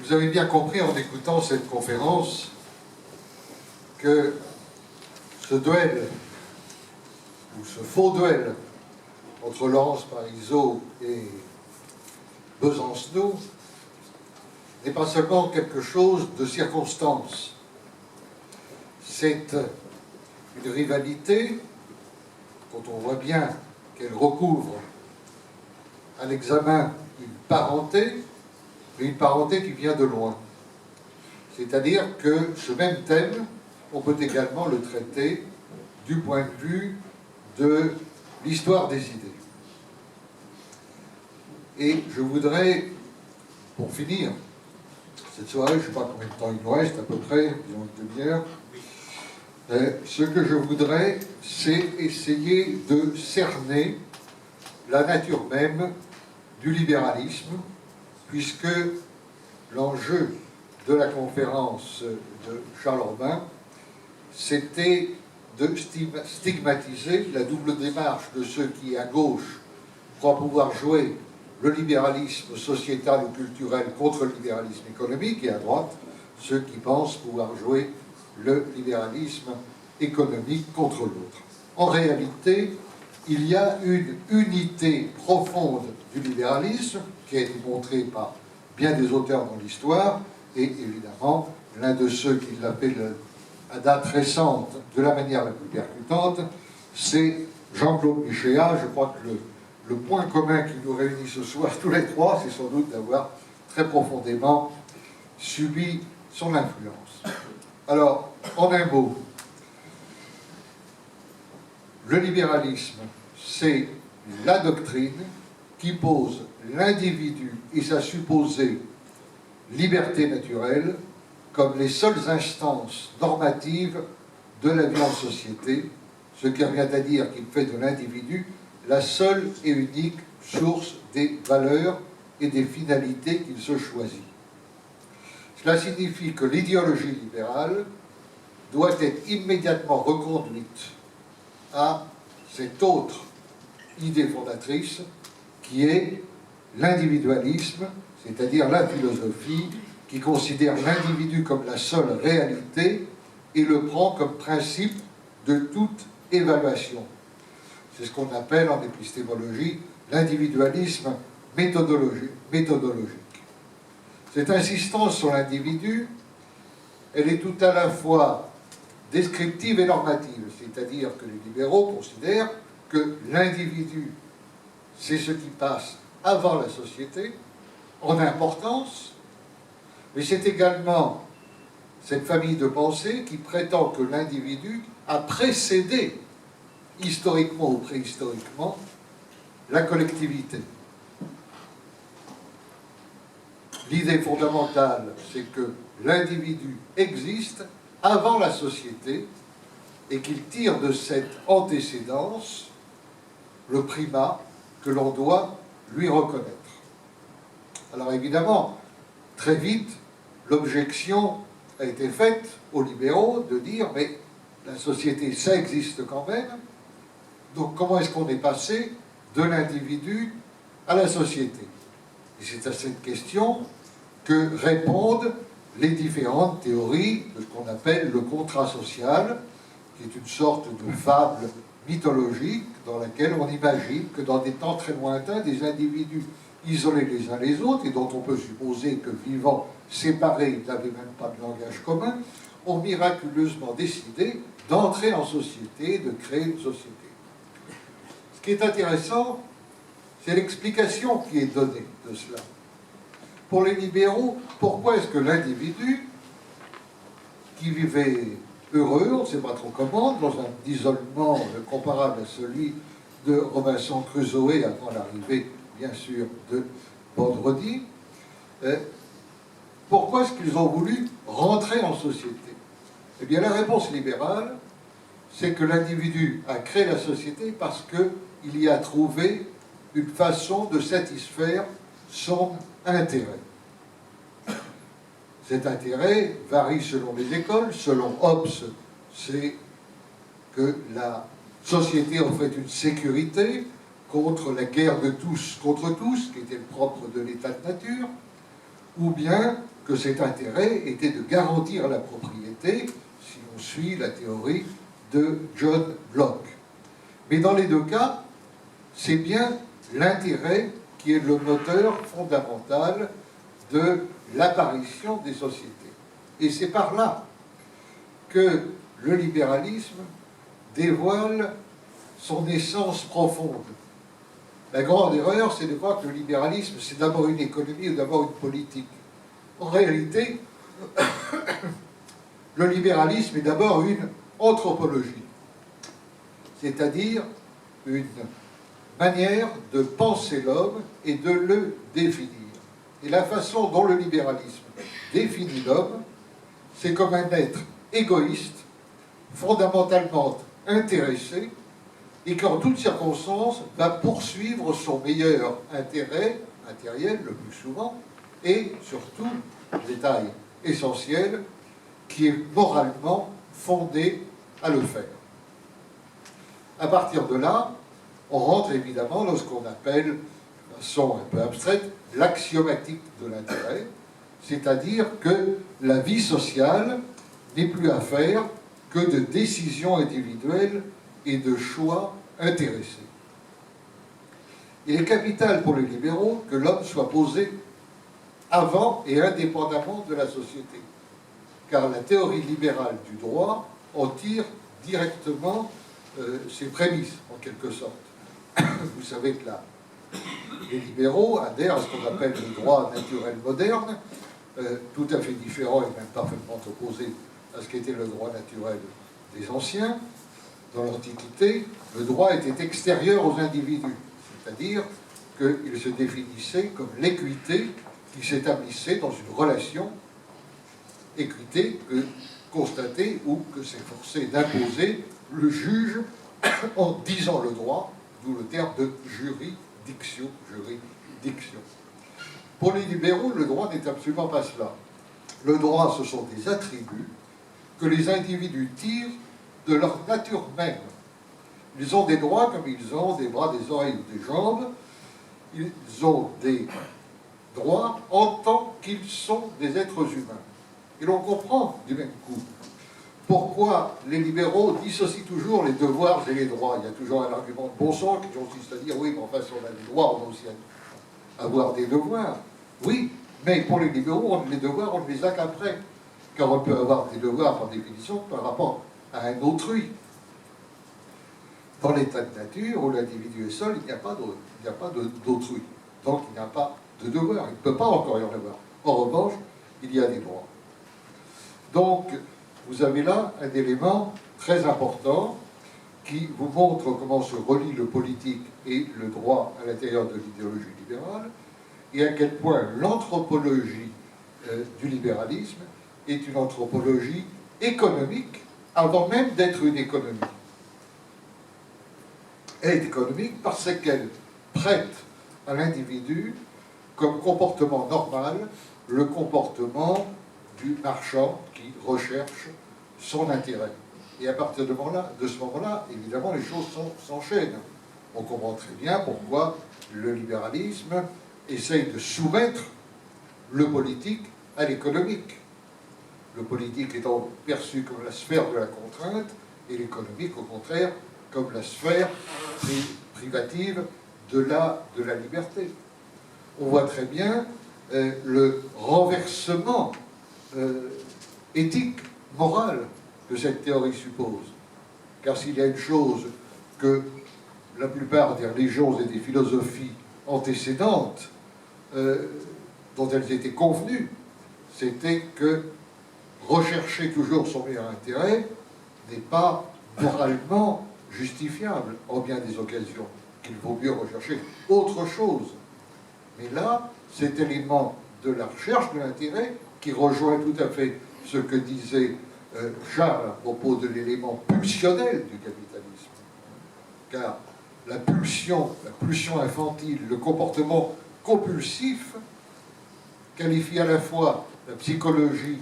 Vous avez bien compris en écoutant cette conférence que ce duel, ou ce faux duel, entre Laurence Parisot et Besancenot n'est pas seulement quelque chose de circonstance. C'est une rivalité dont on voit bien qu'elle recouvre à l'examen une parenté, mais une parenté qui vient de loin. C'est-à-dire que ce même thème, on peut également le traiter du point de vue de l'histoire des idées. Et je voudrais, pour finir cette soirée, je ne sais pas combien de temps il nous reste, à peu près, disons une demi-heure, ce que je voudrais, c'est essayer de cerner la nature même du libéralisme, puisque l'enjeu de la conférence de Charles Robin, c'était de stigmatiser la double démarche de ceux qui, à gauche, croient pouvoir jouer le libéralisme sociétal ou culturel contre le libéralisme économique, et à droite, ceux qui pensent pouvoir jouer le libéralisme économique contre l'autre. En réalité, il y a une unité profonde du libéralisme, qui a été montrée par bien des auteurs dans l'histoire, et évidemment, l'un de ceux qui l'appelle à date récente de la manière la plus percutante, c'est Jean-Claude Michéa. Je crois que le point commun qui nous réunit ce soir, tous les trois, c'est sans doute d'avoir très profondément subi son influence. Alors, en un mot, le libéralisme, c'est la doctrine qui pose l'individu et sa supposée liberté naturelle comme les seules instances normatives de la vie en société, ce qui revient à dire qu'il fait de l'individu la seule et unique source des valeurs et des finalités qu'il se choisit. Cela signifie que l'idéologie libérale doit être immédiatement reconduite à cette autre idée fondatrice qui est l'individualisme, c'est-à-dire la philosophie qui considère l'individu comme la seule réalité et le prend comme principe de toute évaluation. C'est ce qu'on appelle en épistémologie l'individualisme méthodologique. Cette insistance sur l'individu, elle est tout à la fois descriptive et normative, c'est-à-dire que les libéraux considèrent que l'individu, c'est ce qui passe avant la société, en importance, mais c'est également cette famille de pensée qui prétend que l'individu a précédé, historiquement ou préhistoriquement, la collectivité. L'idée fondamentale, c'est que l'individu existe avant la société et qu'il tire de cette antécédence le primat que l'on doit lui reconnaître. Alors évidemment, très vite, l'objection a été faite aux libéraux de dire « mais la société, ça existe quand même, donc comment est-ce qu'on est passé de l'individu à la société ?» Et c'est à cette question que répondent les différentes théories de ce qu'on appelle le contrat social, qui est une sorte de fable mythologique dans laquelle on imagine que dans des temps très lointains, des individus isolés les uns les autres, et dont on peut supposer que vivant séparés, ils n'avaient même pas de langage commun, ont miraculeusement décidé d'entrer en société, de créer une société. Ce qui est intéressant, c'est l'explication qui est donnée de cela. Pour les libéraux, pourquoi est-ce que l'individu, qui vivait heureux, on ne sait pas trop comment, dans un isolement comparable à celui de Robinson Crusoe avant l'arrivée, bien sûr, de Vendredi, pourquoi est-ce qu'ils ont voulu rentrer en société? Eh bien, la réponse libérale, c'est que l'individu a créé la société parce qu'il y a trouvé une façon de satisfaire son intérêt. Cet intérêt varie selon les écoles. Selon Hobbes, c'est que la société offrait une sécurité contre la guerre de tous contre tous, qui était le propre de l'état de nature, ou bien que cet intérêt était de garantir la propriété, si on suit la théorie de John Locke. Mais dans les deux cas, c'est bien l'intérêt qui est le moteur fondamental de l'apparition des sociétés. Et c'est par là que le libéralisme dévoile son essence profonde. La grande erreur, c'est de croire que le libéralisme, c'est d'abord une économie ou d'abord une politique. En réalité, le libéralisme est d'abord une anthropologie, c'est-à-dire une manière de penser l'homme et de le définir. Et la façon dont le libéralisme définit l'homme, c'est comme un être égoïste, fondamentalement intéressé, et qui en toutes circonstances va poursuivre son meilleur intérêt matériel le plus souvent, et surtout, détail essentiel, qui est moralement fondé à le faire. À partir de là, on rentre évidemment dans ce qu'on appelle, de façon un peu abstraite, l'axiomatique de l'intérêt, c'est-à-dire que la vie sociale n'est plus à faire que de décisions individuelles et de choix intéressés. Il est capital pour les libéraux que l'homme soit posé avant et indépendamment de la société, car la théorie libérale du droit en tire directement ses prémices, en quelque sorte. Vous savez que là, les libéraux adhèrent à ce qu'on appelle le droit naturel moderne, tout à fait différent et même parfaitement opposé à ce qu'était le droit naturel des anciens. Dans l'Antiquité, le droit était extérieur aux individus, c'est-à-dire qu'il se définissait comme l'équité qui s'établissait dans une relation, équité que constatait ou que s'efforçait d'imposer le juge en disant le droit, d'où le terme de juridiction. Pour les libéraux, le droit n'est absolument pas cela. Le droit, ce sont des attributs que les individus tirent de leur nature même. Ils ont des droits comme ils ont des bras, des oreilles ou des jambes. Ils ont des droits en tant qu'ils sont des êtres humains. Et l'on comprend du même coup pourquoi les libéraux dissocient toujours les devoirs et les droits. Il y a toujours un argument de bon sens qui consiste à dire oui, mais enfin, si on a des droits, on doit aussi avoir des devoirs. Oui, mais pour les libéraux, les devoirs, on ne les a qu'après. Car on peut avoir des devoirs par définition par rapport à un autrui. Dans l'état de nature, où l'individu est seul, il n'y a pas d'autrui. Donc il n'y a pas de devoir. Il ne peut pas encore y en avoir. En revanche, il y a des droits. Donc, vous avez là un élément très important qui vous montre comment se relie le politique et le droit à l'intérieur de l'idéologie libérale, et à quel point l'anthropologie du libéralisme est une anthropologie économique avant même d'être une économie. Elle est économique parce qu'elle prête à l'individu comme comportement normal le comportement du marchand qui recherche son intérêt. Et à partir de ce moment-là, évidemment, les choses s'enchaînent. On comprend très bien pourquoi le libéralisme essaye de soumettre le politique à l'économique. Le politique étant perçu comme la sphère de la contrainte, et l'économique, au contraire, comme la sphère privative de la liberté. On voit très bien le renversement éthique, moral, que cette théorie suppose. Car s'il y a une chose que la plupart des religions et des philosophies antécédentes dont elles étaient convenues, c'était que rechercher toujours son meilleur intérêt n'est pas moralement justifiable en bien des occasions, qu'il vaut mieux rechercher autre chose. Mais là, cet élément de la recherche de l'intérêt qui rejoint tout à fait ce que disait Charles à propos de l'élément pulsionnel du capitalisme. Car la pulsion infantile, le comportement compulsif qualifie à la fois la psychologie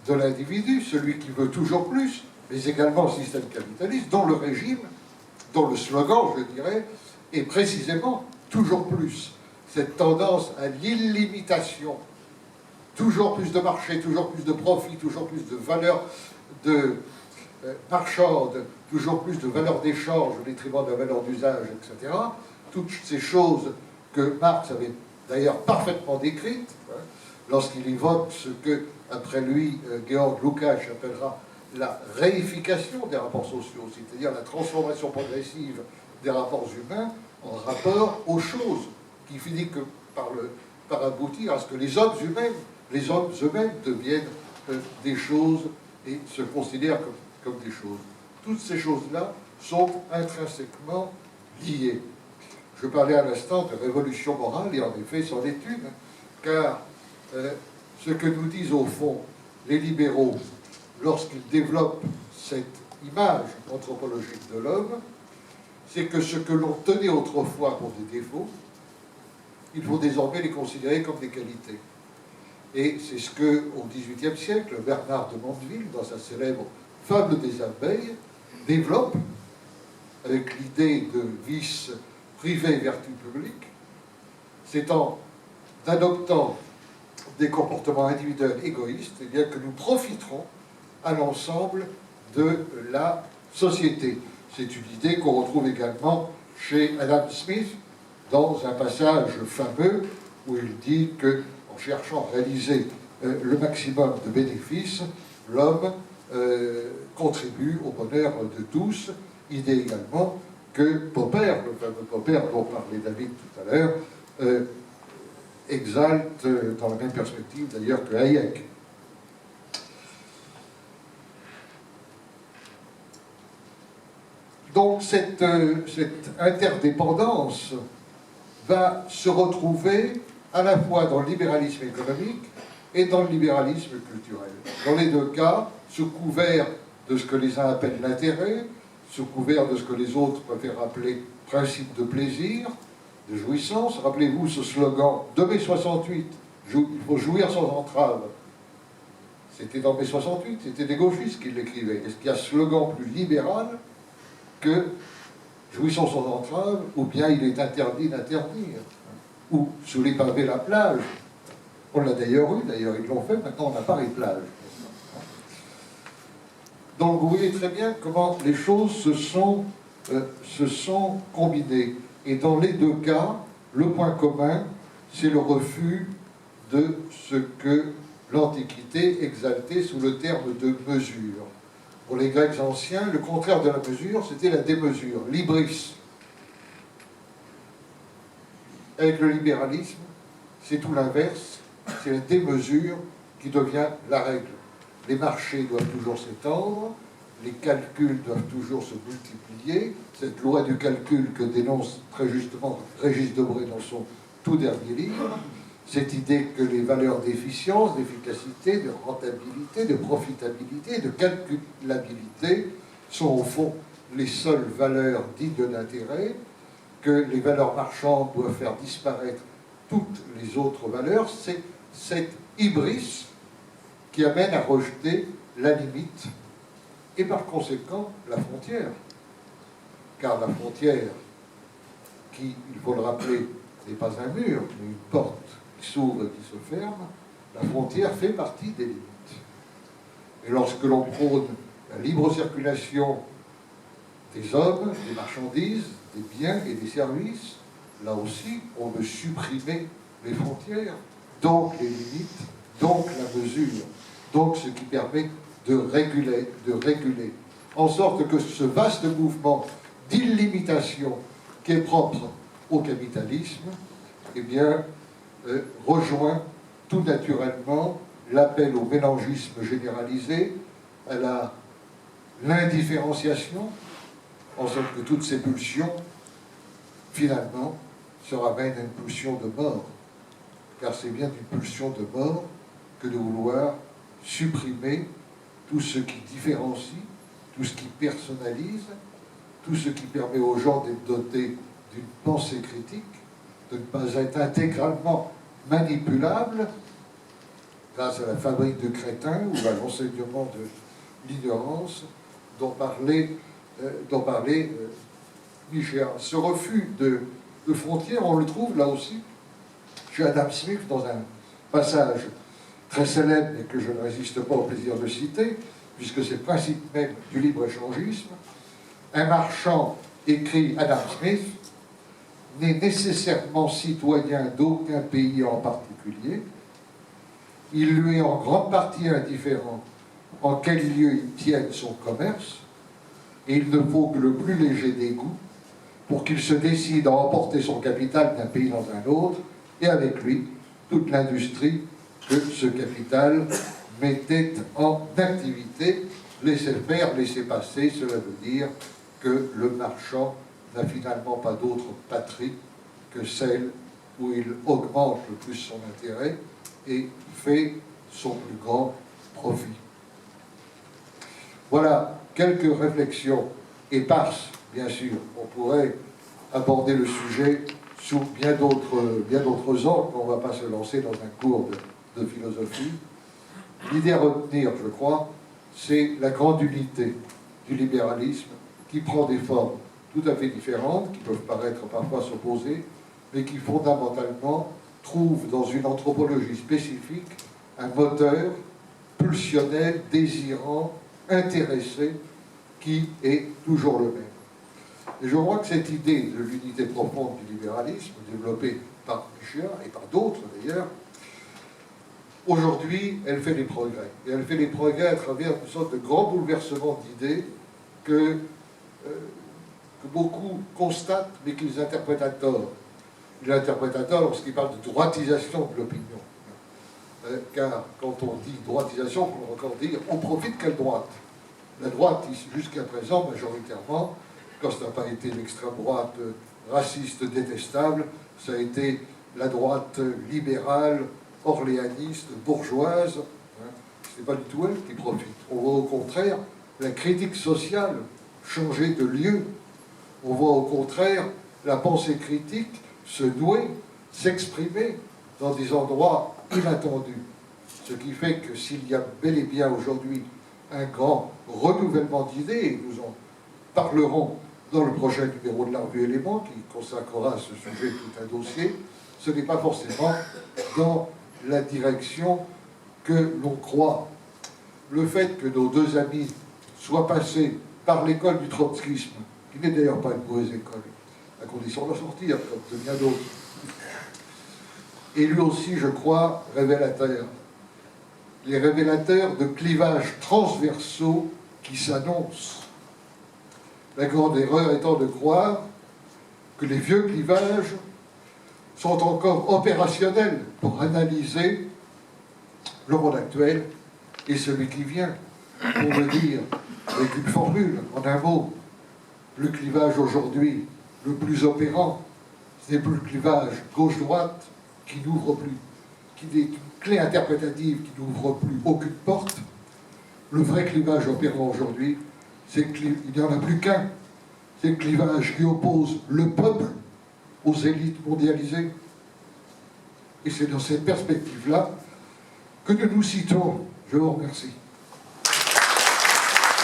de l'individu, celui qui veut toujours plus, mais également le système capitaliste, dont le régime, dont le slogan, je dirais, est précisément toujours plus. Cette tendance à l'illimitation, toujours plus de marché, toujours plus de profit, toujours plus de valeur de marchande, toujours plus de valeur d'échange au détriment de la valeur d'usage, etc. Toutes ces choses que Marx avait d'ailleurs parfaitement décrites, hein, lorsqu'il évoque ce que, après lui, Georg Lukács appellera la réification des rapports sociaux, c'est-à-dire la transformation progressive des rapports humains en rapport aux choses, qui finit que par aboutir à ce que les hommes eux-mêmes deviennent des choses et se considèrent comme des choses. Toutes ces choses-là sont intrinsèquement liées. Je parlais à l'instant de révolution morale, et en effet, c'en est une, car ce que nous disent au fond les libéraux lorsqu'ils développent cette image anthropologique de l'homme, c'est que ce que l'on tenait autrefois pour des défauts, il faut désormais les considérer comme des qualités. Et c'est ce que, au XVIIIe siècle, Bernard de Mandeville, dans sa célèbre Fable des abeilles, développe avec l'idée de vice privé vertu publique, c'est en adoptant des comportements individuels égoïstes, eh bien, que nous profiterons à l'ensemble de la société. C'est une idée qu'on retrouve également chez Adam Smith, dans un passage fameux où il dit que, en cherchant à réaliser le maximum de bénéfices, l'homme contribue au bonheur de tous, idée également que Popper, le fameux Popper dont parlait David tout à l'heure, exalte dans la même perspective d'ailleurs que Hayek. Donc cette interdépendance va se retrouver à la fois dans le libéralisme économique et dans le libéralisme culturel. Dans les deux cas, sous couvert de ce que les uns appellent l'intérêt, sous couvert de ce que les autres préfèrent appeler principe de plaisir, de jouissance. Rappelez-vous ce slogan de mai 68, il faut jouir sans entrave. C'était dans mai 68, c'était des gauchistes qui l'écrivaient. Est-ce qu'il y a slogan plus libéral que jouissons sans entrave, ou bien il est interdit d'interdire, ou sous les pavés la plage? On l'a d'ailleurs eu, d'ailleurs ils l'ont fait, maintenant on n'a pas les plages. Donc vous voyez très bien comment les choses se sont combinées. Et dans les deux cas, le point commun, c'est le refus de ce que l'Antiquité exaltait sous le terme de mesure. Pour les Grecs anciens, le contraire de la mesure, c'était la démesure, l'hybris. Avec le libéralisme, c'est tout l'inverse, c'est la démesure qui devient la règle. Les marchés doivent toujours s'étendre, les calculs doivent toujours se multiplier. Cette loi du calcul que dénonce très justement Régis Debray dans son tout dernier livre, cette idée que les valeurs d'efficience, d'efficacité, de rentabilité, de profitabilité, de calculabilité sont au fond les seules valeurs dignes d'intérêt, que les valeurs marchandes doivent faire disparaître toutes les autres valeurs. C'est cette hybris qui amène à rejeter la limite et par conséquent la frontière. Car la frontière, qui, il faut le rappeler, n'est pas un mur, mais une porte qui s'ouvre et qui se ferme, la frontière fait partie des limites. Et lorsque l'on prône la libre circulation des hommes, des marchandises, des biens et des services, là aussi, on veut supprimer les frontières, donc les limites, donc la mesure, donc ce qui permet de réguler, en sorte que ce vaste mouvement d'illimitation qui est propre au capitalisme, eh bien, rejoint tout naturellement l'appel au mélangisme généralisé, à l'indifférenciation, en sorte que toutes ces pulsions, finalement, se ramènent à une pulsion de mort. Car c'est bien une pulsion de mort que de vouloir supprimer tout ce qui différencie, tout ce qui personnalise, tout ce qui permet aux gens d'être dotés d'une pensée critique, de ne pas être intégralement manipulables grâce à la fabrique de crétins ou à l'enseignement de l'ignorance dont parlait Nietzsche. Ce refus de frontières, on le trouve là aussi chez Adam Smith dans un passage très célèbre et que je ne résiste pas au plaisir de citer, puisque c'est le principe même du libre-échangisme. Un marchand, écrit Adam Smith, n'est nécessairement citoyen d'aucun pays en particulier. Il lui est en grande partie indifférent en quel lieu il tienne son commerce, et il ne faut que le plus léger dégoût pour qu'il se décide à emporter son capital d'un pays dans un autre, et avec lui toute l'industrie que ce capital mettait en activité. Laisser faire, laisser passer, cela veut dire que le marchand n'a finalement pas d'autre patrie que celle où il augmente le plus son intérêt et fait son plus grand profit. Voilà quelques réflexions éparses, bien sûr. On pourrait aborder le sujet sous bien d'autres angles, on ne va pas se lancer dans un cours de philosophie. L'idée à retenir, je crois, c'est la grande unité du libéralisme qui prend des formes tout à fait différentes, qui peuvent paraître parfois s'opposer, mais qui fondamentalement trouvent dans une anthropologie spécifique un moteur pulsionnel, désirant, intéressé, qui est toujours le même. Et je crois que cette idée de l'unité profonde du libéralisme, développée par Michel et par d'autres d'ailleurs, aujourd'hui, elle fait des progrès. Et elle fait des progrès à travers une sorte de grand bouleversement d'idées que beaucoup constatent, mais qu'ils interprètent à tort. Ils l'interprètent à tort lorsqu'ils parlent de droitisation de l'opinion. Car quand on dit droitisation, on peut encore dire on profite quelle droite. La droite, jusqu'à présent, majoritairement, quand ça n'a pas été l'extrême droite raciste détestable, ça a été la droite libérale, orléaniste, bourgeoise. Ce n'est pas du tout elle qui profite. On voit au contraire la critique sociale changer de lieu. On voit au contraire la pensée critique se nouer, s'exprimer dans des endroits inattendus. Ce qui fait que s'il y a bel et bien aujourd'hui un grand renouvellement d'idées, et nous en parlerons dans le prochain numéro de la revue Éléments, qui consacrera à ce sujet tout un dossier, ce n'est pas forcément dans la direction que l'on croit. Le fait que nos deux amis soient passés par l'école du trotskisme, qui n'est d'ailleurs pas une mauvaise école, à condition d'en sortir, comme de bien d'autres, est lui aussi, je crois, révélateur. Les révélateurs de clivages transversaux qui s'annoncent. La grande erreur étant de croire que les vieux clivages sont encore opérationnels pour analyser le monde actuel et celui qui vient. Pour le dire avec une formule, en un mot, le clivage aujourd'hui le plus opérant, ce n'est plus le clivage gauche-droite qui n'ouvre plus, qui est une clé interprétative qui n'ouvre plus aucune porte. Le vrai clivage opérant aujourd'hui, c'est qu'il n'y en a plus qu'un. C'est le clivage qui oppose le peuple aux élites mondialisées. Et c'est dans cette perspective-là que nous nous citons. Je vous remercie.